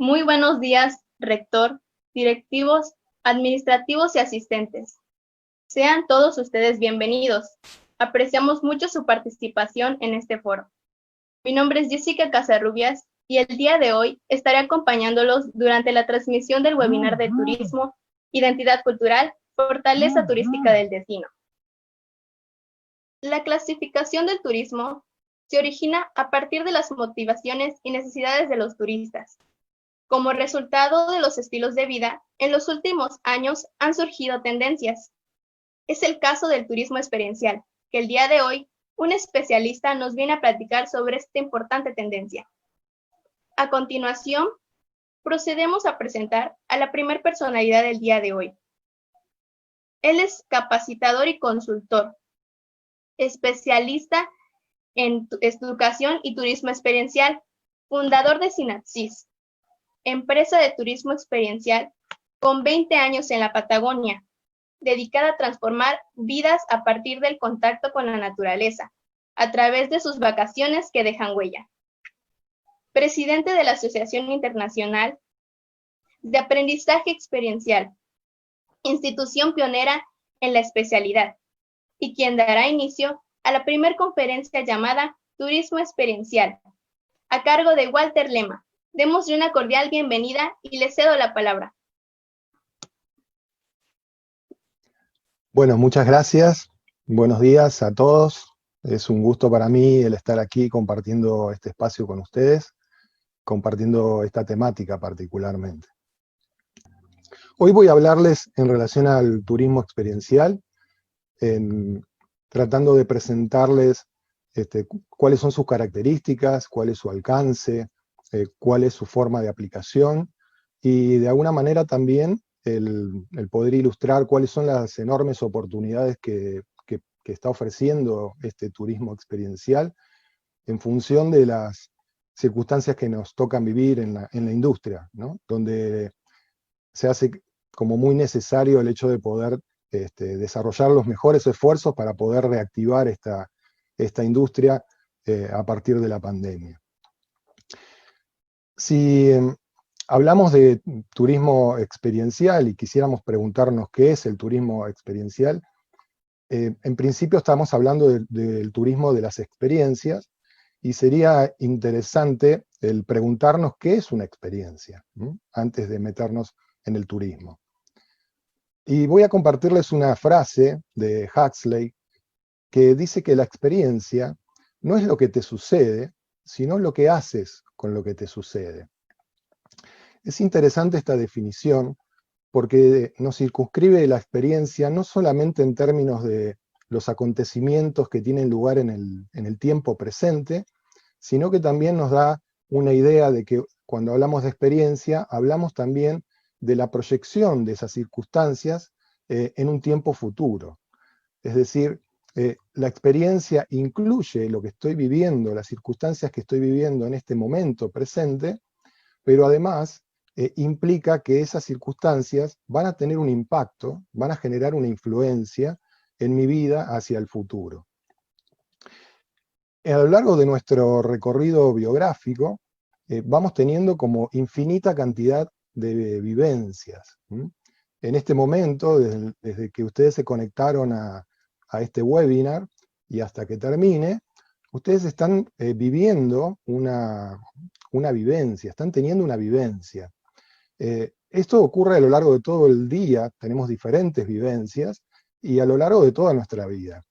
Muy buenos días, rector, directivos, administrativos y asistentes. Sean todos ustedes bienvenidos. Apreciamos mucho su participación en este foro. Mi nombre es Jessica Casarrubias y el día de hoy estaré acompañándolos durante la transmisión del webinar de Turismo, Identidad Cultural, Fortaleza Turística del Destino. La clasificación del turismo se origina a partir de las motivaciones y necesidades de los turistas. Como resultado de los estilos de vida, en los últimos años han surgido tendencias. Es el caso del turismo experiencial, que el día de hoy un especialista nos viene a platicar sobre esta importante tendencia. A continuación, procedemos a presentar a la primer personalidad del día de hoy. Él es capacitador y consultor, especialista en educación y turismo experiencial, fundador de Sinapsis, empresa de turismo experiencial con 20 años en la Patagonia, dedicada a transformar vidas a partir del contacto con la naturaleza, a través de sus vacaciones que dejan huella. Presidente de la Asociación Internacional de Aprendizaje Experiencial, institución pionera en la especialidad, y quien dará inicio a la primera conferencia llamada Turismo Experiencial, a cargo de Walter Lema. Démosle una cordial bienvenida y le cedo la palabra. Bueno, muchas gracias. Buenos días a todos. Es un gusto para mí el estar aquí compartiendo este espacio con ustedes, compartiendo esta temática particularmente. Hoy voy a hablarles en relación al turismo experiencial, tratando de presentarles cuáles son sus características, cuál es su alcance, cuál es su forma de aplicación, y de alguna manera también el poder ilustrar cuáles son las enormes oportunidades que está ofreciendo este turismo experiencial en función de las circunstancias que nos tocan vivir en la industria, ¿no? Donde se hace como muy necesario el hecho de poder desarrollar los mejores esfuerzos para poder reactivar esta industria a partir de la pandemia. Si hablamos de turismo experiencial y quisiéramos preguntarnos qué es el turismo experiencial, en principio estamos hablando del turismo de las experiencias, y sería interesante el preguntarnos qué es una experiencia, ¿no? Antes de meternos en el turismo. Y voy a compartirles una frase de Huxley que dice que la experiencia no es lo que te sucede, sino lo que haces con lo que te sucede. Es interesante esta definición porque nos circunscribe la experiencia no solamente en términos de los acontecimientos que tienen lugar en el tiempo presente, sino que también nos da una idea de que cuando hablamos de experiencia, hablamos también de la proyección de esas circunstancias en un tiempo futuro. Es decir, la experiencia incluye lo que estoy viviendo, las circunstancias que estoy viviendo en este momento presente, pero además implica que esas circunstancias van a tener un impacto, van a generar una influencia en mi vida hacia el futuro. A lo largo de nuestro recorrido biográfico, vamos teniendo como infinita cantidad de vivencias. En este momento, desde que ustedes se conectaron a este webinar y hasta que termine, ustedes están viviendo una vivencia, están teniendo una vivencia. Esto ocurre a lo largo de todo el día, tenemos diferentes vivencias, y a lo largo de toda nuestra vida.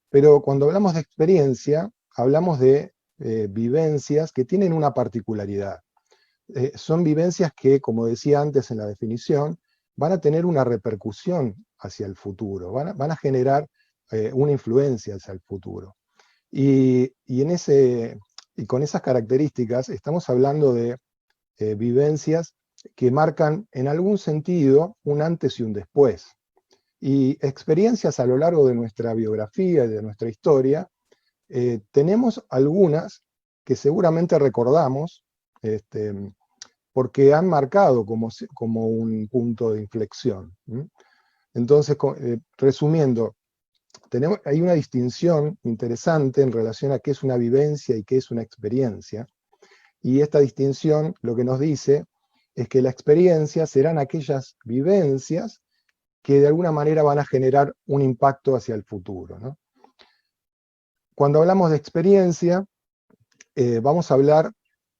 Pero cuando hablamos de experiencia, hablamos de vivencias que tienen una particularidad. Son vivencias que, como decía antes en la definición, van a tener una repercusión hacia el futuro, van a generar una influencia hacia el futuro. Y con esas características estamos hablando de vivencias que marcan en algún sentido un antes y un después. Y experiencias a lo largo de nuestra biografía y de nuestra historia, tenemos algunas que seguramente recordamos, porque han marcado como un punto de inflexión. Entonces, resumiendo, hay una distinción interesante en relación a qué es una vivencia y qué es una experiencia, y esta distinción lo que nos dice es que la experiencia serán aquellas vivencias que de alguna manera van a generar un impacto hacia el futuro, ¿no? Cuando hablamos de experiencia, vamos a hablar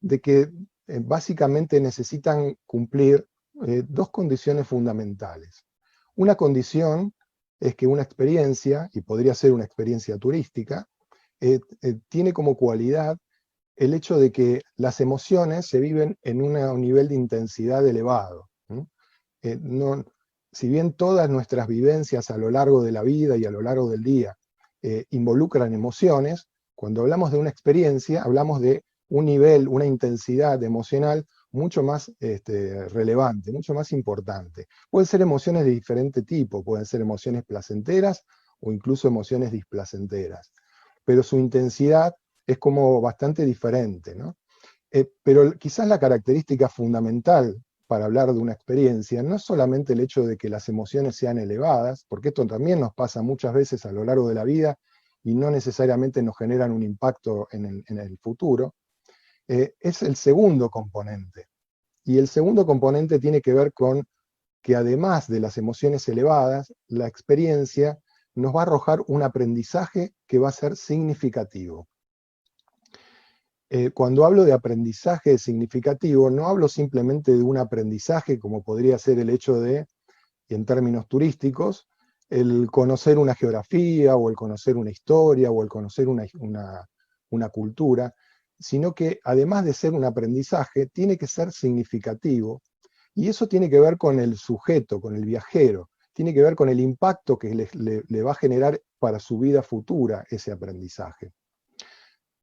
de que básicamente necesitan cumplir dos condiciones fundamentales. Una condición es que una experiencia, y podría ser una experiencia turística, tiene como cualidad el hecho de que las emociones se viven en un nivel de intensidad elevado. Si bien todas nuestras vivencias a lo largo de la vida y a lo largo del día involucran emociones, cuando hablamos de una experiencia, hablamos de un nivel, una intensidad emocional mucho más relevante, mucho más importante. Pueden ser emociones de diferente tipo, pueden ser emociones placenteras o incluso emociones displacenteras, pero su intensidad es como bastante diferente, ¿no? Pero quizás la característica fundamental para hablar de una experiencia no es solamente el hecho de que las emociones sean elevadas, porque esto también nos pasa muchas veces a lo largo de la vida y no necesariamente nos generan un impacto en el futuro, es el segundo componente. Y el segundo componente tiene que ver con que además de las emociones elevadas, la experiencia nos va a arrojar un aprendizaje que va a ser significativo. Cuando hablo de aprendizaje significativo, no hablo simplemente de un aprendizaje como podría ser el hecho de, en términos turísticos, el conocer una geografía, o el conocer una historia, o el conocer una cultura, sino que además de ser un aprendizaje, tiene que ser significativo, y eso tiene que ver con el sujeto, con el viajero, tiene que ver con el impacto que le va a generar para su vida futura ese aprendizaje.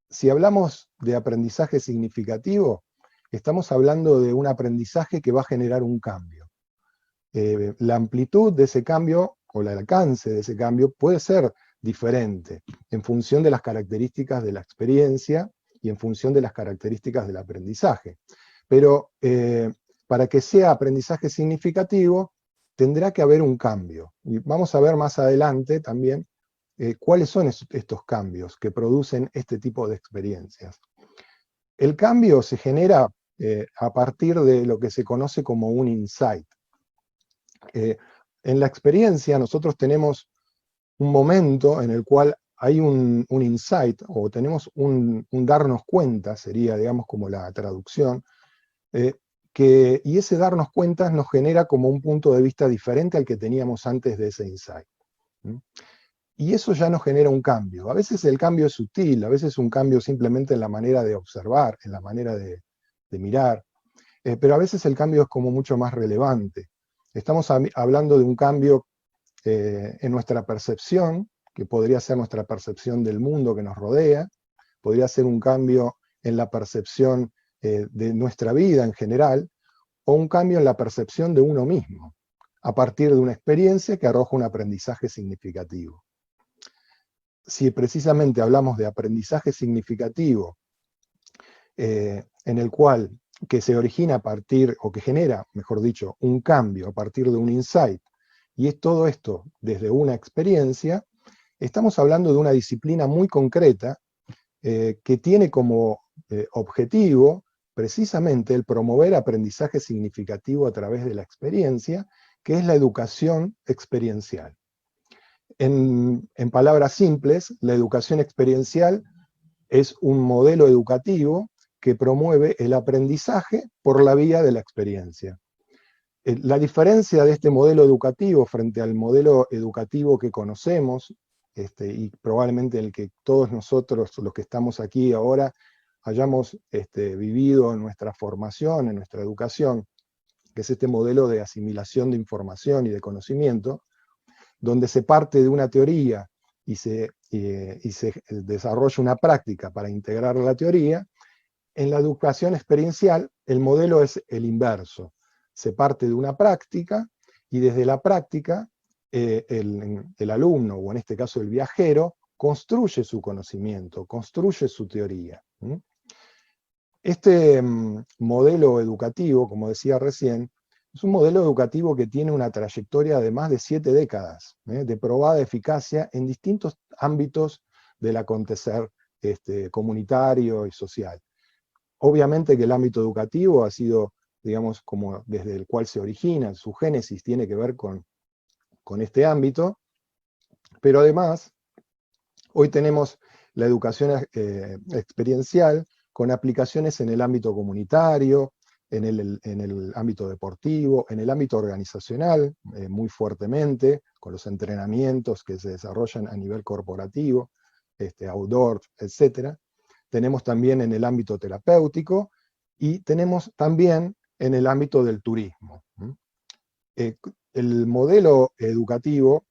Si hablamos de aprendizaje significativo, estamos hablando de un aprendizaje que va a generar un cambio. La amplitud de ese cambio, o el alcance de ese cambio, puede ser diferente en función de las características de la experiencia y en función de las características del aprendizaje. Pero para que sea aprendizaje significativo, tendrá que haber un cambio. Y vamos a ver más adelante también cuáles son estos cambios que producen este tipo de experiencias. El cambio se genera a partir de lo que se conoce como un insight. En la experiencia nosotros tenemos un momento en el cual hay un insight, o tenemos un darnos cuenta, sería, digamos, como la traducción, y ese darnos cuenta nos genera como un punto de vista diferente al que teníamos antes de ese insight. Y eso ya nos genera un cambio. A veces el cambio es sutil, a veces un cambio simplemente en la manera de observar, en la manera de mirar, pero a veces el cambio es como mucho más relevante. Estamos hablando de un cambio en nuestra percepción, que podría ser nuestra percepción del mundo que nos rodea, podría ser un cambio en la percepción de nuestra vida en general, o un cambio en la percepción de uno mismo, a partir de una experiencia que arroja un aprendizaje significativo. Si precisamente hablamos de aprendizaje significativo, en el cual que se origina a partir, o que genera, mejor dicho, un cambio a partir de un insight, y es todo esto desde una experiencia, estamos hablando de una disciplina muy concreta que tiene como objetivo precisamente el promover aprendizaje significativo a través de la experiencia, que es la educación experiencial. En palabras simples, la educación experiencial es un modelo educativo que promueve el aprendizaje por la vía de la experiencia. La diferencia de este modelo educativo frente al modelo educativo que conocemos, y probablemente el que todos nosotros, los que estamos aquí ahora, hayamos vivido en nuestra formación, en nuestra educación, que es este modelo de asimilación de información y de conocimiento, donde se parte de una teoría y se desarrolla una práctica para integrar la teoría. En la educación experiencial, el modelo es el inverso. Se parte de una práctica, y desde la práctica, el alumno, o en este caso el viajero, construye su conocimiento, construye su teoría. Este modelo educativo, como decía recién, es un modelo educativo que tiene una trayectoria de más de 7 décadas, de probada eficacia en distintos ámbitos del acontecer comunitario y social. Obviamente que el ámbito educativo ha sido digamos, como desde el cual se origina, su génesis tiene que ver con este ámbito, pero además, hoy tenemos la educación experiencial con aplicaciones en el ámbito comunitario, en el ámbito deportivo, en el ámbito organizacional, muy fuertemente, con los entrenamientos que se desarrollan a nivel corporativo, outdoor, etc. Tenemos también en el ámbito terapéutico y tenemos también en el ámbito del turismo. El modelo educativo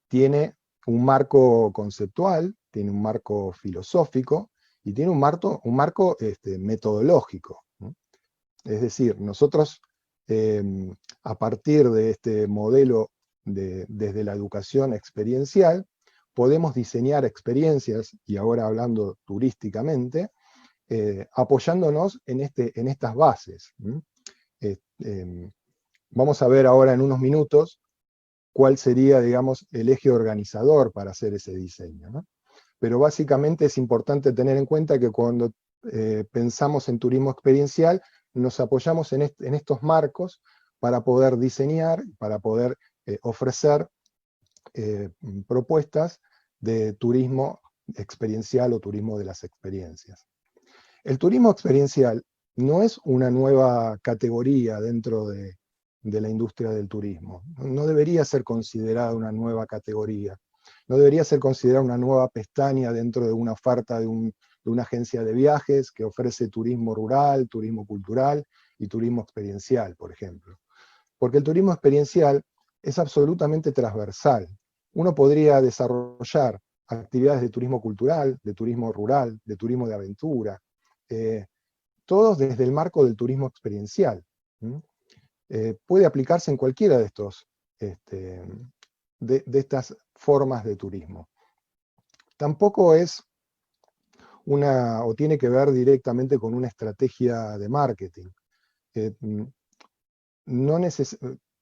tiene un marco conceptual, tiene un marco filosófico y tiene un marco metodológico. Es decir, nosotros a partir de este modelo desde la educación experiencial, podemos diseñar experiencias, y ahora hablando turísticamente, apoyándonos en estas bases. Vamos a ver ahora en unos minutos cuál sería, digamos, el eje organizador para hacer ese diseño, ¿no? Pero básicamente es importante tener en cuenta que cuando pensamos en turismo experiencial, nos apoyamos en estos marcos para poder diseñar, para poder ofrecer propuestas de turismo experiencial o turismo de las experiencias. El turismo experiencial no es una nueva categoría dentro de la industria del turismo. No debería ser considerada una nueva categoría. No debería ser considerada una nueva pestaña dentro de una oferta de una agencia de viajes que ofrece turismo rural, turismo cultural y turismo experiencial, por ejemplo. Porque el turismo experiencial es absolutamente transversal. Uno podría desarrollar actividades de turismo cultural, de turismo rural, de turismo de aventura, todos desde el marco del turismo experiencial. Puede aplicarse en cualquiera de estas formas de turismo. Tampoco es o tiene que ver directamente con una estrategia de marketing.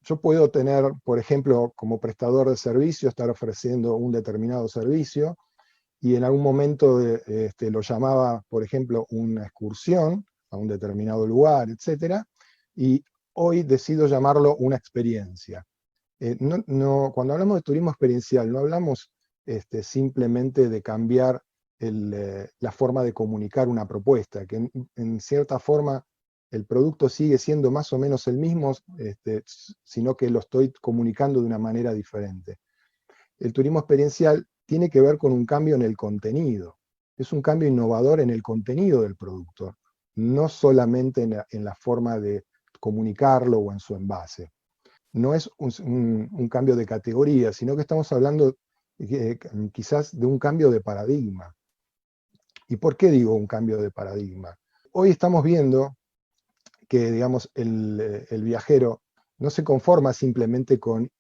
Yo puedo tener, por ejemplo, como prestador de servicio, estar ofreciendo un determinado servicio, y en algún momento lo llamaba, por ejemplo, una excursión a un determinado lugar, etc. Y hoy decido llamarlo una experiencia. Cuando hablamos de turismo experiencial, no hablamos simplemente de cambiar la forma de comunicar una propuesta, que en cierta forma el producto sigue siendo más o menos el mismo, sino que lo estoy comunicando de una manera diferente. El turismo experiencial tiene que ver con un cambio en el contenido. Es un cambio innovador en el contenido del producto, no solamente en la forma de comunicarlo o en su envase. No es un cambio de categoría, sino que estamos hablando quizás de un cambio de paradigma. ¿Y por qué digo un cambio de paradigma? Hoy estamos viendo que, digamos, el viajero no se conforma simplemente con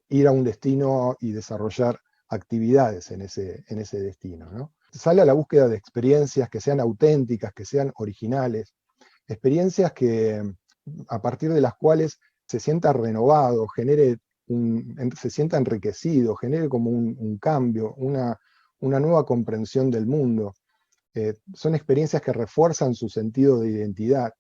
ir a un destino y desarrollar actividades en ese destino, ¿no? Sale a la búsqueda de experiencias que sean auténticas, que sean originales, experiencias a partir de las cuales se sienta renovado, se sienta enriquecido, genere como un cambio, una nueva comprensión del mundo. Son experiencias que refuerzan su sentido de identidad,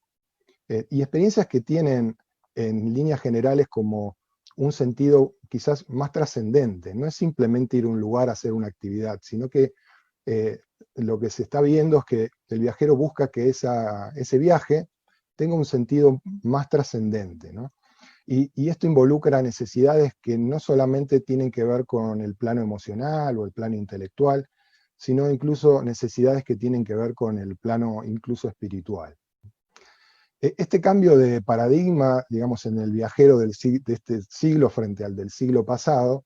y experiencias que tienen en líneas generales como un sentido quizás más trascendente. No es simplemente ir a un lugar a hacer una actividad, sino que lo que se está viendo es que el viajero busca que ese viaje tenga un sentido más trascendente, ¿no? Y esto involucra necesidades que no solamente tienen que ver con el plano emocional o el plano intelectual, sino incluso necesidades que tienen que ver con el plano incluso espiritual. Este cambio de paradigma, digamos, en el viajero de este siglo frente al del siglo pasado,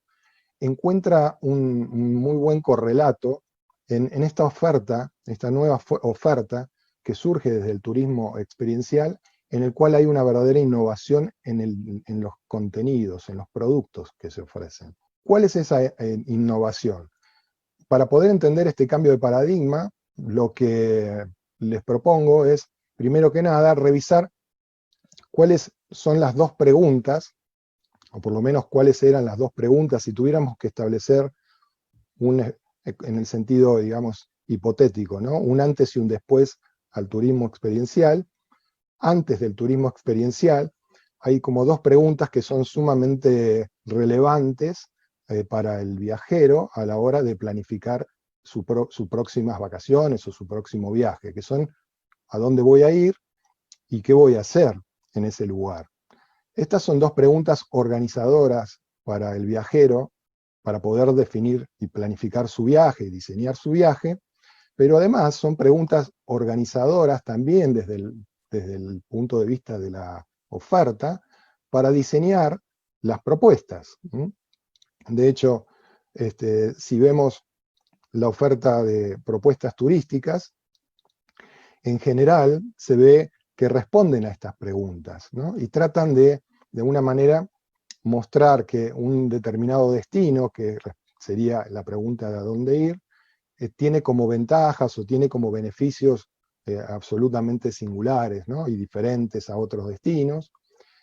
encuentra un muy buen correlato en esta oferta, esta nueva oferta que surge desde el turismo experiencial, en el cual hay una verdadera innovación en los contenidos, en los productos que se ofrecen. ¿Cuál es esa innovación? Para poder entender este cambio de paradigma, lo que les propongo es, primero que nada, revisar cuáles son las dos preguntas, o por lo menos cuáles eran las dos preguntas si tuviéramos que establecer en el sentido, digamos, hipotético, ¿no? Un antes y un después al turismo experiencial. antes del turismo experiencial, hay como dos preguntas que son sumamente relevantes para el viajero a la hora de planificar sus próximas vacaciones o su próximo viaje, que son a dónde voy a ir y qué voy a hacer en ese lugar. Estas son dos preguntas organizadoras para el viajero, para poder definir y planificar su viaje y diseñar su viaje, pero además son preguntas organizadoras también desde el punto de vista de la oferta, para diseñar las propuestas. De hecho, si vemos la oferta de propuestas turísticas, en general se ve que responden a estas preguntas, ¿no? Y tratan de una manera, mostrar que un determinado destino, que sería la pregunta de a dónde ir, tiene como ventajas o tiene como beneficios absolutamente singulares, ¿no? Y diferentes a otros destinos.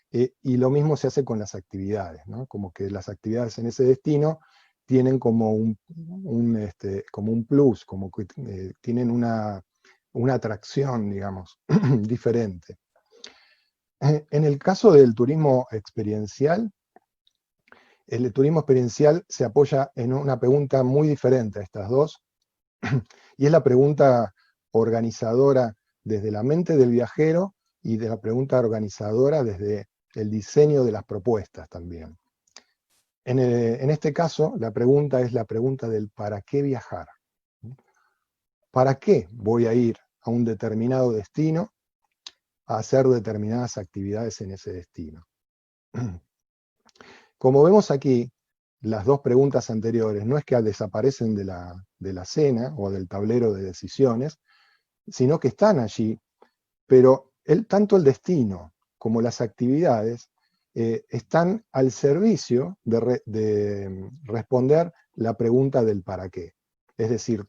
Y lo mismo se hace con las actividades, ¿no? Como que las actividades en ese destino tienen como como un plus, como que tienen una atracción, digamos, diferente. En el caso del turismo experiencial, el turismo experiencial se apoya en una pregunta muy diferente a estas dos, y es la pregunta organizadora desde la mente del viajero y de la pregunta organizadora desde el diseño de las propuestas también. En este caso, la pregunta es la pregunta del ¿para qué viajar? ¿Para qué voy a ir a un determinado destino a hacer determinadas actividades en ese destino? Como vemos aquí, las dos preguntas anteriores no es que desaparecen de la cena o del tablero de decisiones, sino que están allí, pero tanto el destino como las actividades están al servicio de responder la pregunta del para qué. Es decir,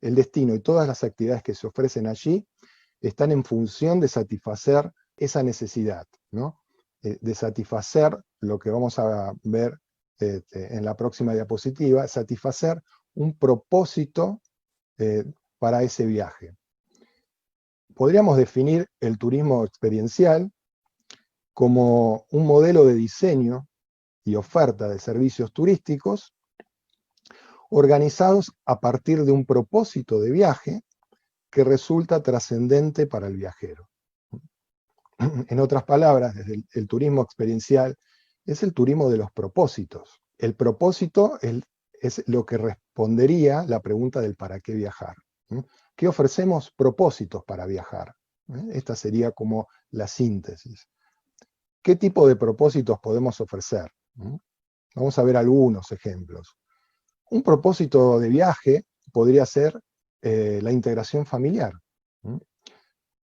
el destino y todas las actividades que se ofrecen allí están en función de satisfacer esa necesidad, ¿no? De satisfacer lo que vamos a ver en la próxima diapositiva, satisfacer un propósito para ese viaje. Podríamos definir el turismo experiencial como un modelo de diseño y oferta de servicios turísticos organizados a partir de un propósito de viaje que resulta trascendente para el viajero. En otras palabras, desde el turismo experiencial es el turismo de los propósitos. El propósito es lo que respondería la pregunta del para qué viajar. ¿Qué ofrecemos? Propósitos para viajar. Esta sería como la síntesis. ¿Qué tipo de propósitos podemos ofrecer? Vamos a ver algunos ejemplos. Un propósito de viaje podría ser la integración familiar.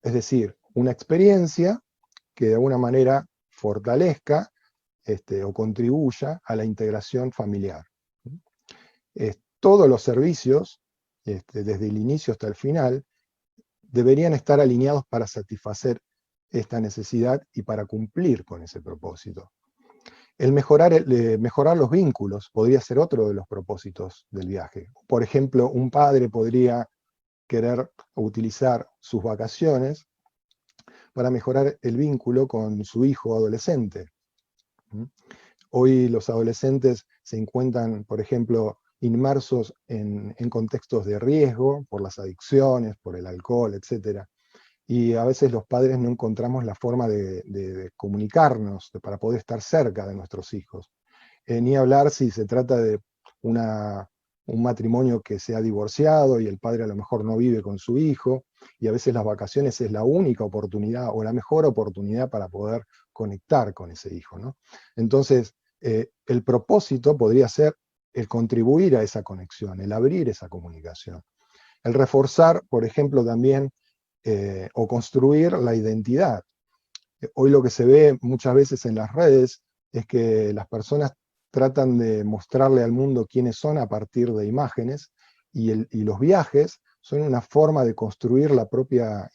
Es decir, una experiencia que de alguna manera fortalezca o contribuya a la integración familiar. Todos los servicios, desde el inicio hasta el final, deberían estar alineados para satisfacer esta necesidad y para cumplir con ese propósito. El mejorar los vínculos podría ser otro de los propósitos del viaje. Por ejemplo, un padre podría querer utilizar sus vacaciones para mejorar el vínculo con su hijo adolescente. Hoy los adolescentes se encuentran, por ejemplo, inmersos en contextos de riesgo por las adicciones, por el alcohol, etc. Y a veces los padres no encontramos la forma de comunicarnos para poder estar cerca de nuestros hijos. Ni hablar si se trata de un matrimonio que se ha divorciado y el padre a lo mejor no vive con su hijo, y a veces las vacaciones es la única oportunidad o la mejor oportunidad para poder conectar con ese hijo, ¿no? Entonces, el propósito podría ser el contribuir a esa conexión, el abrir esa comunicación. El reforzar, por ejemplo, también, o construir la identidad. Hoy lo que se ve muchas veces en las redes es que las personas tratan de mostrarle al mundo quiénes son a partir de imágenes, y los viajes son una forma de construir la propia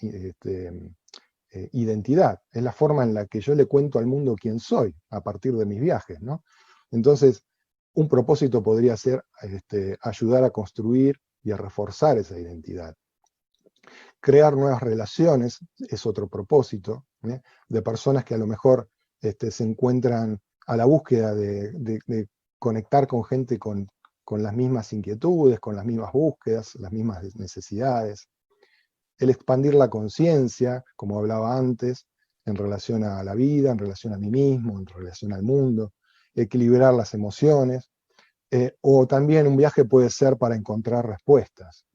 identidad. Es la forma en la que yo le cuento al mundo quién soy a partir de mis viajes, ¿no? Entonces, un propósito podría ser ayudar a construir y a reforzar esa identidad. crear nuevas relaciones es otro propósito, de personas que a lo mejor se encuentran a la búsqueda de conectar con gente con las mismas inquietudes, con las mismas búsquedas, las mismas necesidades. El expandir la conciencia, como hablaba antes, en relación a la vida, en relación a mí mismo, en relación al mundo, equilibrar las emociones, o también un viaje puede ser para encontrar respuestas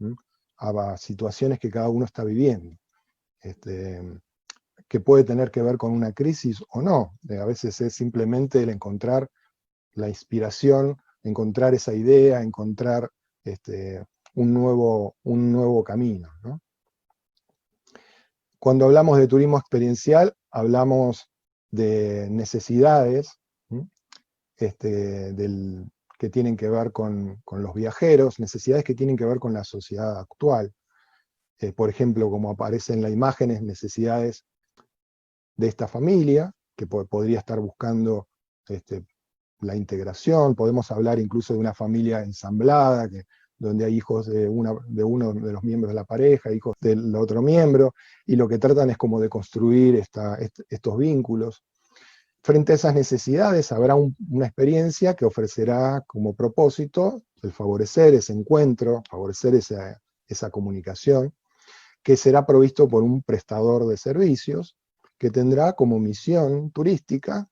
a situaciones que cada uno está viviendo, que puede tener que ver con una crisis o no. A veces es simplemente el encontrar la inspiración, encontrar esa idea, encontrar un nuevo camino, ¿no? Cuando hablamos de turismo experiencial, hablamos de necesidades que tienen que ver con los viajeros, necesidades que tienen que ver con la sociedad actual. Por ejemplo, como aparece en las imágenes, necesidades de esta familia, que podría estar buscando la integración. Podemos hablar incluso de una familia ensamblada, donde hay hijos de uno de los miembros de la pareja, hijos del otro miembro, y lo que tratan es como de construir estos vínculos. Frente a esas necesidades habrá una experiencia que ofrecerá como propósito el favorecer ese encuentro, favorecer esa comunicación, que será provisto por un prestador de servicios, que tendrá como misión turística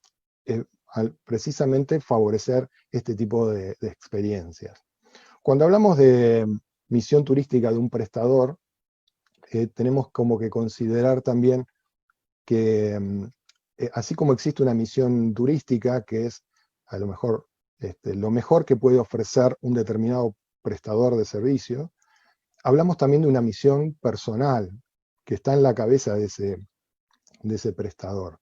precisamente favorecer este tipo de experiencias. Cuando hablamos de misión turística de un prestador, tenemos como que considerar también que así como existe una misión turística, que es a lo mejor lo mejor que puede ofrecer un determinado prestador de servicio, hablamos también de una misión personal, que está en la cabeza de ese prestador.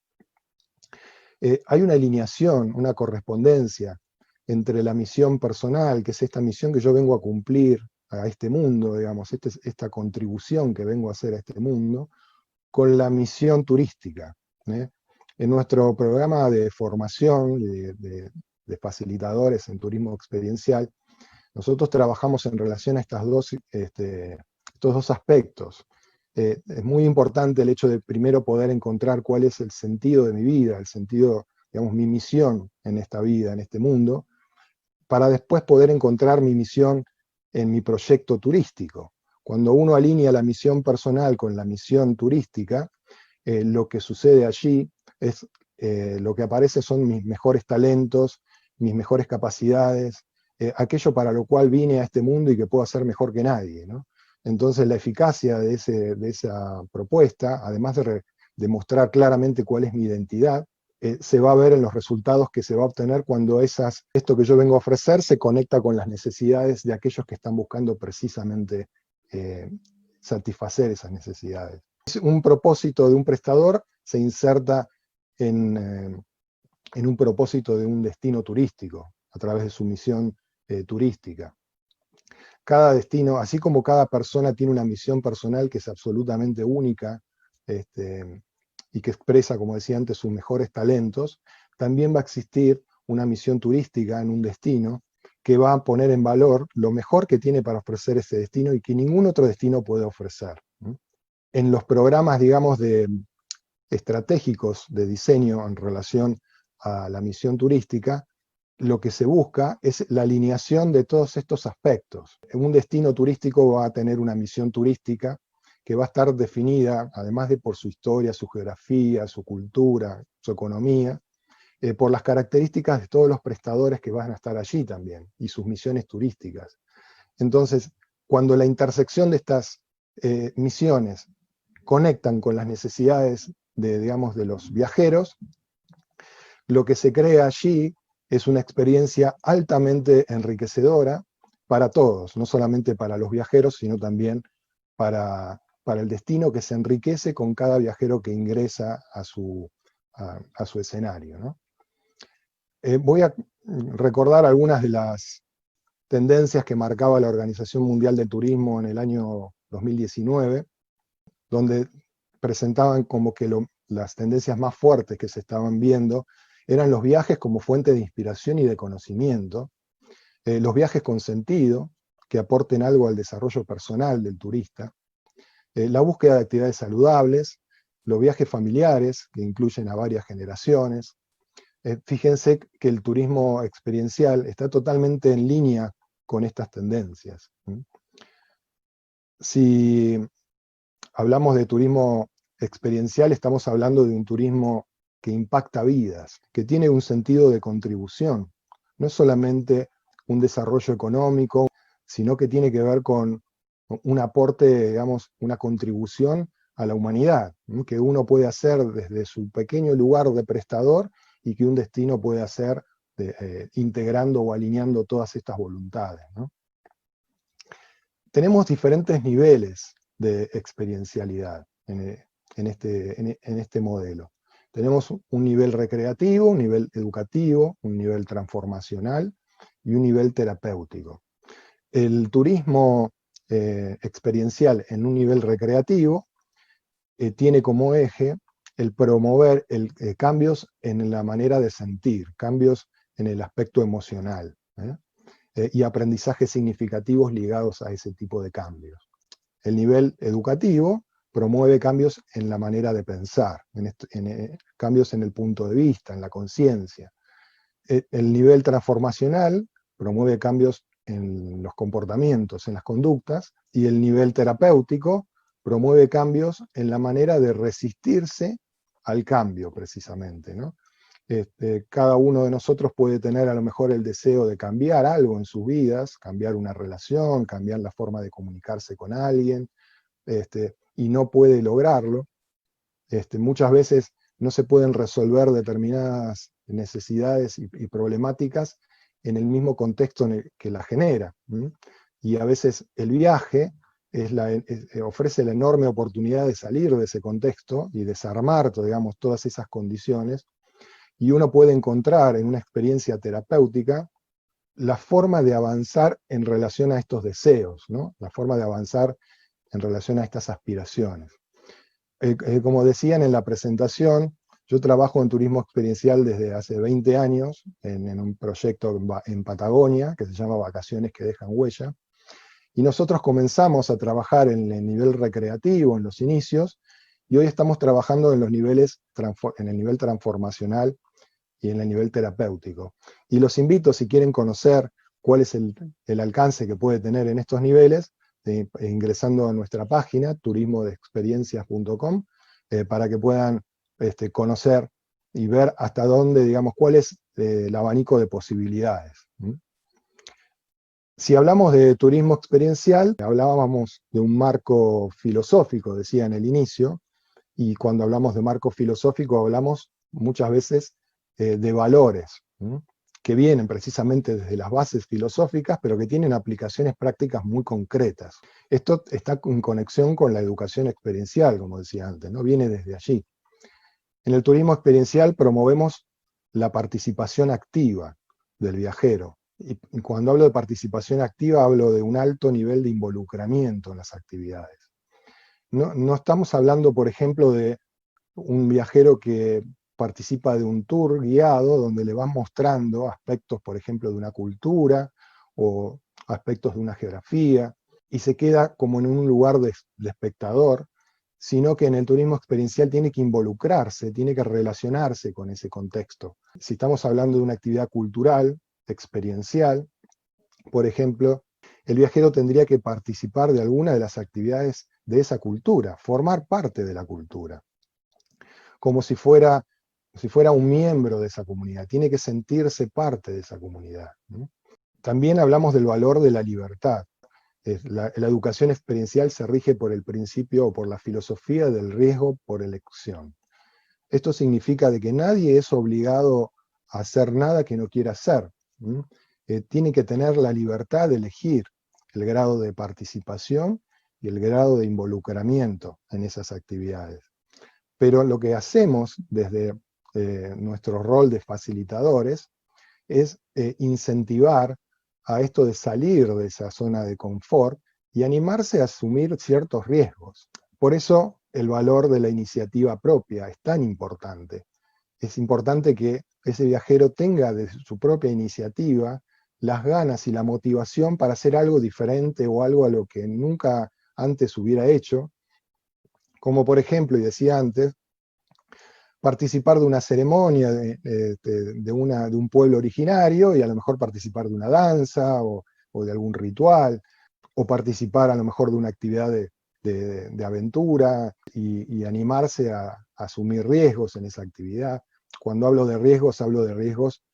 Hay una alineación, una correspondencia entre la misión personal, que es esta misión que yo vengo a cumplir a este mundo, digamos, esta contribución que vengo a hacer a este mundo, con la misión turística. En nuestro programa de formación de facilitadores en turismo experiencial, nosotros trabajamos en relación a estos dos aspectos. Es muy importante el hecho de primero poder encontrar cuál es el sentido de mi vida, el sentido, digamos, mi misión en esta vida, en este mundo, para después poder encontrar mi misión en mi proyecto turístico. Cuando uno alinea la misión personal con la misión turística, lo que sucede allí es, lo que aparece son mis mejores talentos, mis mejores capacidades, aquello para lo cual vine a este mundo y que puedo hacer mejor que nadie, ¿no? Entonces la eficacia de esa propuesta, además de mostrar claramente cuál es mi identidad, se va a ver en los resultados que se va a obtener cuando esto que yo vengo a ofrecer se conecta con las necesidades de aquellos que están buscando precisamente satisfacer esas necesidades. Un propósito de un prestador se inserta en un propósito de un destino turístico, a través de su misión turística. Cada destino, así como cada persona tiene una misión personal que es absolutamente única, y que expresa, como decía antes, sus mejores talentos, también va a existir una misión turística en un destino que va a poner en valor lo mejor que tiene para ofrecer ese destino y que ningún otro destino puede ofrecer. En los programas, digamos, estratégicos de diseño en relación a la misión turística, lo que se busca es la alineación de todos estos aspectos. Un destino turístico va a tener una misión turística que va a estar definida, además de por su historia, su geografía, su cultura, su economía, por las características de todos los prestadores que van a estar allí también, y sus misiones turísticas. Entonces, cuando la intersección de estas misiones conectan con las necesidades digamos, de los viajeros, lo que se crea allí es una experiencia altamente enriquecedora para todos, no solamente para los viajeros, sino también para el destino, que se enriquece con cada viajero que ingresa a su escenario, ¿no? Voy a recordar algunas de las tendencias que marcaba la Organización Mundial del Turismo en el año 2019, donde presentaban como que las tendencias más fuertes que se estaban viendo eran los viajes como fuente de inspiración y de conocimiento, los viajes con sentido, que aporten algo al desarrollo personal del turista, La búsqueda de actividades saludables, los viajes familiares, que incluyen a varias generaciones. Fíjense que el turismo experiencial está totalmente en línea con estas tendencias. Si hablamos de turismo experiencial, estamos hablando de un turismo que impacta vidas, que tiene un sentido de contribución. No es solamente un desarrollo económico, sino que tiene que ver con un aporte, digamos, una contribución a la humanidad, ¿no? Que uno puede hacer desde su pequeño lugar de prestador y que un destino puede hacer integrando o alineando todas estas voluntades, ¿no? Tenemos diferentes niveles de experiencialidad en este modelo. Tenemos un nivel recreativo, un nivel educativo, un nivel transformacional y un nivel terapéutico. El turismo experiencial en un nivel recreativo tiene como eje el promover cambios en la manera de sentir, cambios en el aspecto emocional, y aprendizajes significativos ligados a ese tipo de cambios. El nivel educativo promueve cambios en la manera de pensar, cambios en el punto de vista, en la conciencia. El nivel transformacional promueve cambios en los comportamientos, en las conductas, y el nivel terapéutico promueve cambios en la manera de resistirse al cambio, precisamente, ¿no? Cada uno de nosotros puede tener a lo mejor el deseo de cambiar algo en sus vidas, cambiar una relación, cambiar la forma de comunicarse con alguien, y no puede lograrlo. Muchas veces no se pueden resolver determinadas necesidades y problemáticas en el mismo contexto que la genera. Y a veces el viaje ofrece la enorme oportunidad de salir de ese contexto y desarmar, digamos, todas esas condiciones, y uno puede encontrar en una experiencia terapéutica la forma de avanzar en relación a estos deseos, ¿no? La forma de avanzar en relación a estas aspiraciones. Como decían en la presentación, yo trabajo en turismo experiencial desde hace 20 años, en un proyecto en Patagonia, que se llama Vacaciones que dejan huella, y nosotros comenzamos a trabajar en el nivel recreativo, en los inicios, y hoy estamos trabajando en los niveles, en el nivel transformacional y en el nivel terapéutico. Y los invito, si quieren conocer cuál es el alcance que puede tener en estos niveles, ingresando a nuestra página, turismodeexperiencias.com, para que puedan conocer y ver hasta dónde, digamos, cuál es el abanico de posibilidades. Si hablamos de turismo experiencial, hablábamos de un marco filosófico, decía en el inicio, y cuando hablamos de marco filosófico hablamos muchas veces de valores, que vienen precisamente desde las bases filosóficas, pero que tienen aplicaciones prácticas muy concretas. Esto está en conexión con la educación experiencial, como decía antes, ¿no? Viene desde allí. En el turismo experiencial promovemos la participación activa del viajero. Y cuando hablo de participación activa, hablo de un alto nivel de involucramiento en las actividades. No estamos hablando, por ejemplo, de un viajero que participa de un tour guiado donde le van mostrando aspectos, por ejemplo, de una cultura o aspectos de una geografía, y se queda como en un lugar de espectador, sino que en el turismo experiencial tiene que involucrarse, tiene que relacionarse con ese contexto. Si estamos hablando de una actividad cultural, experiencial, por ejemplo, el viajero tendría que participar de alguna de las actividades de esa cultura, formar parte de la cultura, como si fuera un miembro de esa comunidad, tiene que sentirse parte de esa comunidad, ¿no? También hablamos del valor de la libertad. La educación experiencial se rige por el principio o por la filosofía del riesgo por elección. Esto significa de que nadie es obligado a hacer nada que no quiera hacer. Tiene que tener la libertad de elegir el grado de participación y el grado de involucramiento en esas actividades. Pero lo que hacemos desde nuestro rol de facilitadores es incentivar a esto de salir de esa zona de confort y animarse a asumir ciertos riesgos. Por eso el valor de la iniciativa propia es tan importante. Es importante que ese viajero tenga de su propia iniciativa las ganas y la motivación para hacer algo diferente o algo a lo que nunca antes hubiera hecho, como por ejemplo, y decía antes, participar de una ceremonia de un pueblo originario y a lo mejor participar de una danza o de algún ritual, o participar a lo mejor de una actividad de aventura y animarse a asumir riesgos en esa actividad. Cuando hablo de riesgos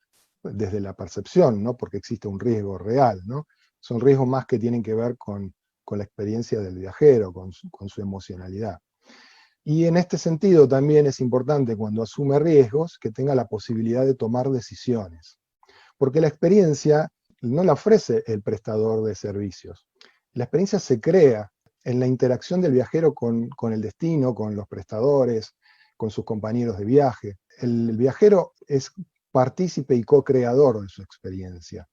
desde la percepción, ¿no? Porque existe un riesgo real, ¿no? Son riesgos más que tienen que ver con la experiencia del viajero, con su emocionalidad. Y en este sentido también es importante cuando asume riesgos que tenga la posibilidad de tomar decisiones, porque la experiencia no la ofrece el prestador de servicios. La experiencia se crea en la interacción del viajero con el destino, con los prestadores, con sus compañeros de viaje. El viajero es partícipe y co-creador de su experiencia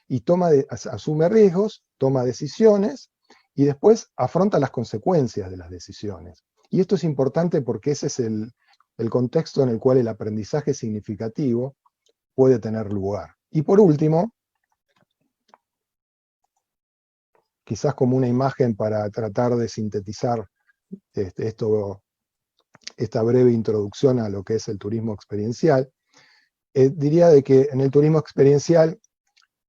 y asume riesgos, toma decisiones y después afronta las consecuencias de las decisiones. Y esto es importante porque ese es el contexto en el cual el aprendizaje significativo puede tener lugar. Y por último, quizás como una imagen para tratar de sintetizar esta breve introducción a lo que es el turismo experiencial, diría de que en el turismo experiencial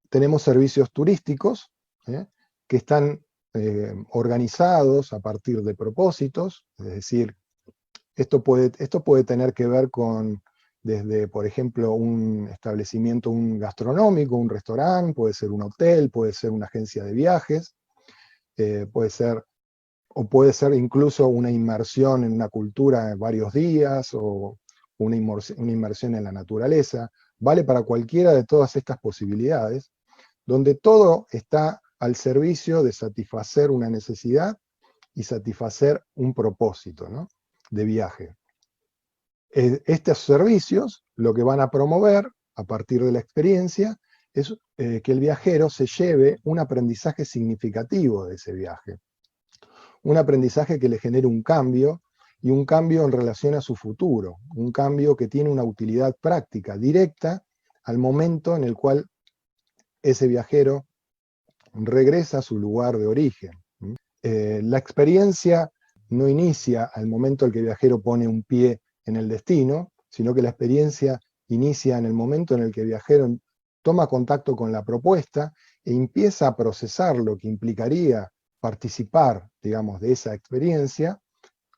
tenemos servicios turísticos que están organizados a partir de propósitos, es decir, esto puede tener que ver con desde, por ejemplo, un establecimiento gastronómico, un restaurante, puede ser un hotel, puede ser una agencia de viajes, puede ser incluso una inmersión en una cultura de varios días o una inmersión en la naturaleza. Vale para cualquiera de todas estas posibilidades, donde todo está al servicio de satisfacer una necesidad y satisfacer un propósito, ¿no?, de viaje. Estos servicios lo que van a promover a partir de la experiencia es que el viajero se lleve un aprendizaje significativo de ese viaje. Un aprendizaje que le genere un cambio, y un cambio en relación a su futuro, un cambio que tiene una utilidad práctica, directa, al momento en el cual ese viajero regresa a su lugar de origen. La experiencia no inicia al momento en que el viajero pone un pie en el destino, sino que la experiencia inicia en el momento en el que el viajero toma contacto con la propuesta e empieza a procesar lo que implicaría participar, digamos, de esa experiencia,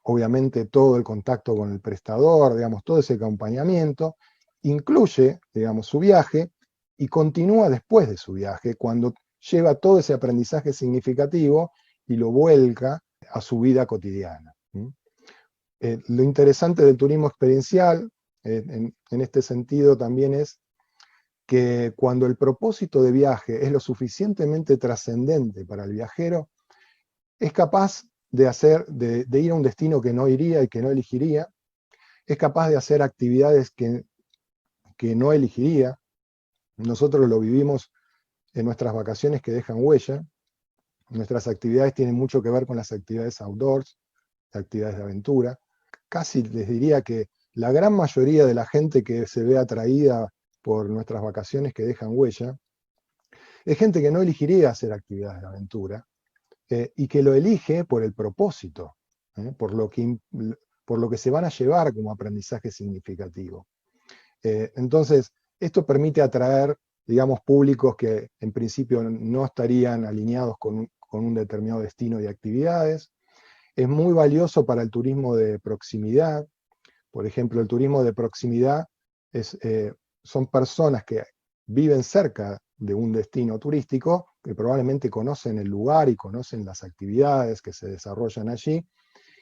obviamente todo el contacto con el prestador, digamos, todo ese acompañamiento, incluye, digamos, su viaje y continúa después de su viaje, cuando lleva todo ese aprendizaje significativo y lo vuelca a su vida cotidiana. Lo interesante del turismo experiencial, en este sentido también es que cuando el propósito de viaje es lo suficientemente trascendente para el viajero, es capaz de ir a un destino que no iría y que no elegiría, es capaz de hacer actividades que no elegiría. Nosotros lo vivimos en nuestras vacaciones que dejan huella. Nuestras actividades tienen mucho que ver con las actividades outdoors, actividades de aventura. Casi les diría que la gran mayoría de la gente que se ve atraída por nuestras vacaciones que dejan huella, es gente que no elegiría hacer actividades de aventura, y que lo elige por el propósito, por lo que se van a llevar como aprendizaje significativo. Entonces, esto permite atraer, digamos, públicos que en principio no estarían alineados con un determinado destino de actividades. Es muy valioso para el turismo de proximidad. Por ejemplo, el turismo de proximidad son personas que viven cerca de un destino turístico, que probablemente conocen el lugar y conocen las actividades que se desarrollan allí,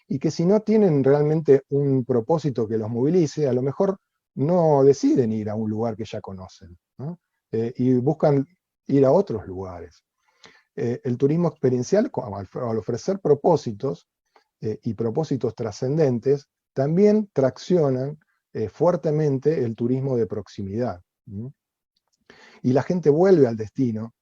y que si no tienen realmente un propósito que los movilice, a lo mejor no deciden ir a un lugar que ya conocen, ¿no? Y buscan ir a otros lugares. El turismo experiencial, al ofrecer propósitos y propósitos trascendentes, también traccionan fuertemente el turismo de proximidad. Y la gente vuelve al destino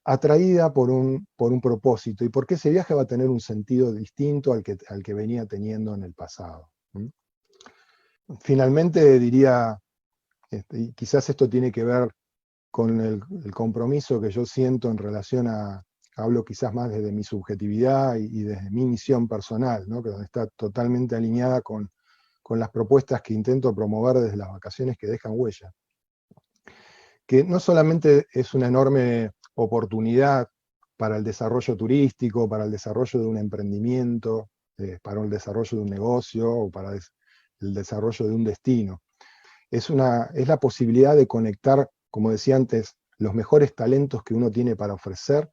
atraída por un propósito, y porque ese viaje va a tener un sentido distinto al que venía teniendo en el pasado. Finalmente diría, y quizás esto tiene que ver con el compromiso que yo siento en relación a hablo quizás más desde mi subjetividad y desde mi misión personal, ¿no? Que donde está totalmente alineada con las propuestas que intento promover desde las vacaciones que dejan huella. Que no solamente es una enorme oportunidad para el desarrollo turístico, para el desarrollo de un emprendimiento, para el desarrollo de un negocio o para el desarrollo de un destino. Es la posibilidad de conectar, como decía antes, los mejores talentos que uno tiene para ofrecer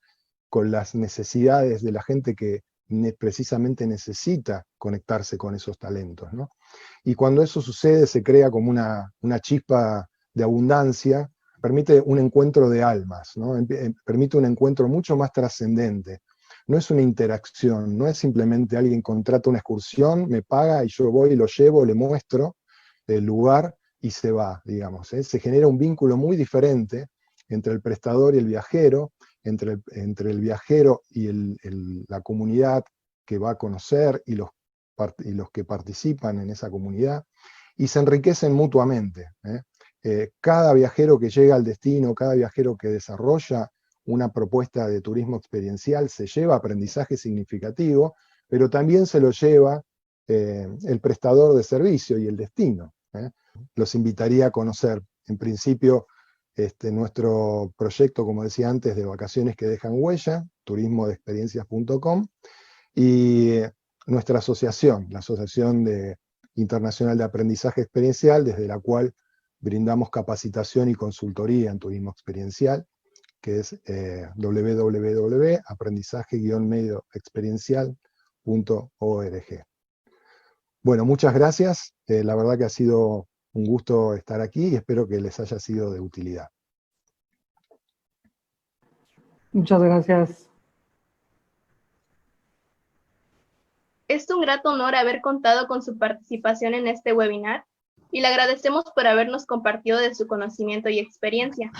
con las necesidades de la gente que precisamente necesita conectarse con esos talentos, ¿no? Y cuando eso sucede se crea como una chispa de abundancia, permite un encuentro de almas, ¿no? Permite un encuentro mucho más trascendente. No es una interacción, no es simplemente alguien contrata una excursión, me paga y yo voy y lo llevo, le muestro el lugar y se va, digamos, ¿eh? Se genera un vínculo muy diferente entre el prestador y el viajero, entre el viajero y la comunidad que va a conocer y los que participan en esa comunidad, y se enriquecen mutuamente, ¿eh? Cada viajero que llega al destino, cada viajero que desarrolla una propuesta de turismo experiencial se lleva aprendizaje significativo, pero también se lo lleva el prestador de servicio y el destino, ¿eh? Los invitaría a conocer, en principio, nuestro proyecto, como decía antes, de vacaciones que dejan huella, turismodeexperiencias.com, y nuestra asociación, la Asociación Internacional de Aprendizaje Experiencial, desde la cual brindamos capacitación y consultoría en turismo experiencial, que es www.aprendizaje-medioexperiencial.org. Bueno, muchas gracias. La verdad que ha sido un gusto estar aquí y espero que les haya sido de utilidad. Muchas gracias. Es un grato honor haber contado con su participación en este webinar y le agradecemos por habernos compartido de su conocimiento y experiencia.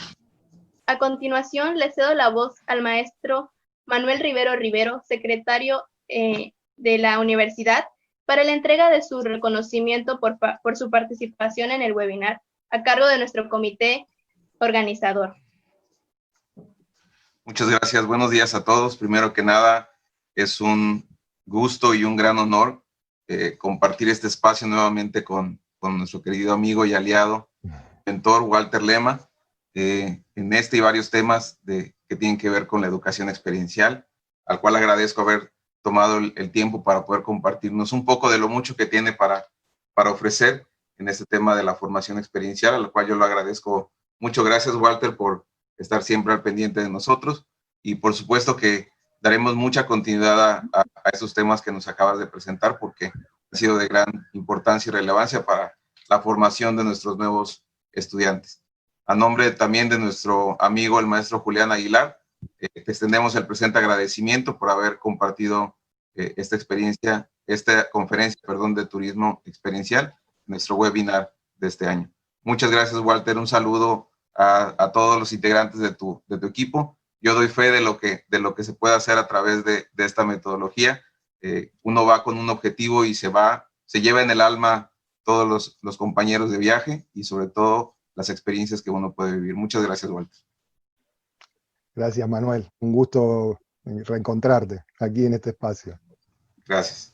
A continuación, le cedo la voz al maestro Manuel Rivero Rivero, secretario de la universidad, para la entrega de su reconocimiento por su participación en el webinar, a cargo de nuestro comité organizador. Muchas gracias. Buenos días a todos. Primero que nada, es un gusto y un gran honor compartir este espacio nuevamente con nuestro querido amigo y aliado, mentor Walter Lema, en este y varios temas que tienen que ver con la educación experiencial, al cual agradezco haber tomado el tiempo para poder compartirnos un poco de lo mucho que tiene para ofrecer en este tema de la formación experiencial, al cual yo lo agradezco mucho. Gracias, Walter, por estar siempre al pendiente de nosotros, y por supuesto que daremos mucha continuidad a esos temas que nos acabas de presentar, porque han sido de gran importancia y relevancia para la formación de nuestros nuevos estudiantes. A nombre también de nuestro amigo el maestro Julián Aguilar, te extendemos el presente agradecimiento por haber compartido esta conferencia de turismo experiencial, nuestro webinar de este año. Muchas gracias, Walter. Un saludo a todos los integrantes de tu equipo. Yo doy fe de lo que se puede hacer a través de esta metodología. Uno va con un objetivo y se lleva en el alma todos los compañeros de viaje y sobre todo las experiencias que uno puede vivir. Muchas gracias, Walter. Gracias, Manuel. Un gusto reencontrarte aquí en este espacio. Gracias.